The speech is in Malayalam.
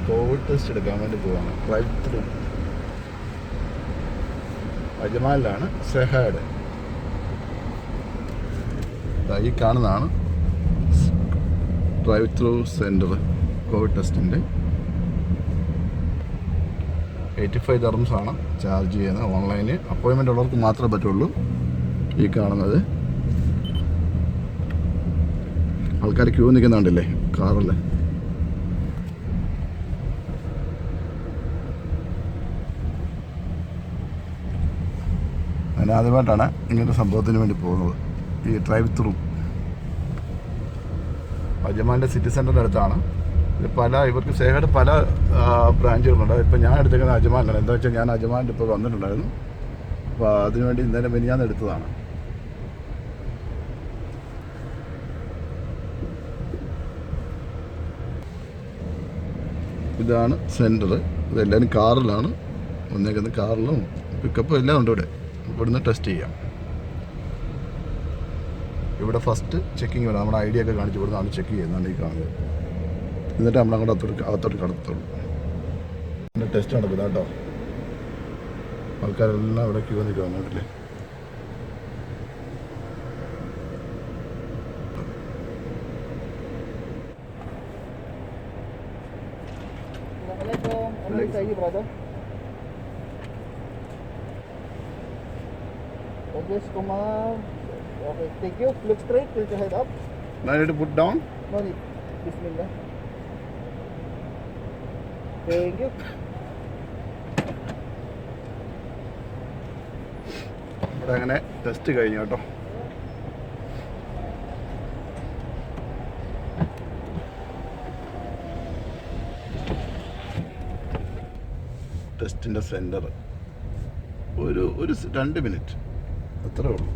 കോവിഡ് ടെസ്റ്റ് എടുക്കാൻ വേണ്ടി പോവാണ്. ഡ്രൈവ് ത്രൂ അജ്മാനിലാണ് സെഹാഡ്. ഈ കാണുന്നതാണ് ഡ്രൈവ് ത്രൂ സെൻറ്റർ കോവിഡ് ടെസ്റ്റിൻ്റെ. 85 dirhams ആണ് ചാർജ് ചെയ്യുന്നത്. ഓൺലൈനിൽ അപ്പോയിൻമെൻ്റ് ഉള്ളവർക്ക് മാത്രമേ പറ്റുള്ളൂ. ഈ കാണുന്നത് ആൾക്കാർ ക്യൂ നിൽക്കുന്നുണ്ടല്ലേ കാറിൽ. ഞാൻ ആദ്യമായിട്ടാണ് ഇങ്ങനത്തെ സംഭവത്തിന് വേണ്ടി പോകുന്നത്. ഈ ഡ്രൈവ് ത്രൂ അജ്മാൻ്റെ സിറ്റി സെൻ്ററിൻ്റെ അടുത്താണ്. ഇത് ഇവർക്ക് സേഹയുടെ പല ബ്രാഞ്ചുകളുണ്ട്. ഇപ്പം ഞാൻ എടുത്തേക്കുന്നത് അജ്മാനിലാണ്. എന്താ വെച്ചാൽ ഞാൻ അജ്മാനിൽ ഇപ്പോൾ വന്നിട്ടുണ്ടായിരുന്നു. അപ്പോൾ അതിനുവേണ്ടി ഇന്നലെ മിനിഞ്ഞാന്ന് എടുത്തതാണ്. ഇതാണ് സെൻറ്റർ. ഇതെല്ലാവരും കാറിലാണ് വന്നേക്കുന്നത്. കാറിലും പിക്കപ്പും എല്ലാം ഉണ്ട്. ഇവിടുന്ന് ടെസ്റ്റ് ചെയ്യാം. ഇവിടെ ഫസ്റ്റ് ചെക്കിങ് വരാം. നമ്മുടെ ID ഒക്കെ കാണിച്ച് ഇവിടുന്നാണ് ചെക്ക് ചെയ്യുന്നതാണ് ഈ കാണുന്നത്. എന്നിട്ട് നമ്മളങ്ങോട്ട് അകത്തോട്ട് കടത്തുള്ളൂ. എൻ്റെ ടെസ്റ്റ് നടക്കുന്നത് കേട്ടോ. ആൾക്കാരെല്ലാം ഇവിടെ ക്യൂ നിൽക്കുക വന്നിട്ടില്ലേ. Just come on. Okay, thank you. Look straight, tilt your head up. Now I need to put down? No need. Bismillah. Thank you. ഇവിടെ അങ്ങനെ ടെസ്റ്റ് കഴിഞ്ഞു കേട്ടോ. ടെസ്റ്റിൻ്റെ സെൻറ്റർ ഒരു 2 മിനിറ്റ് അത്രേ ഉള്ളൂ.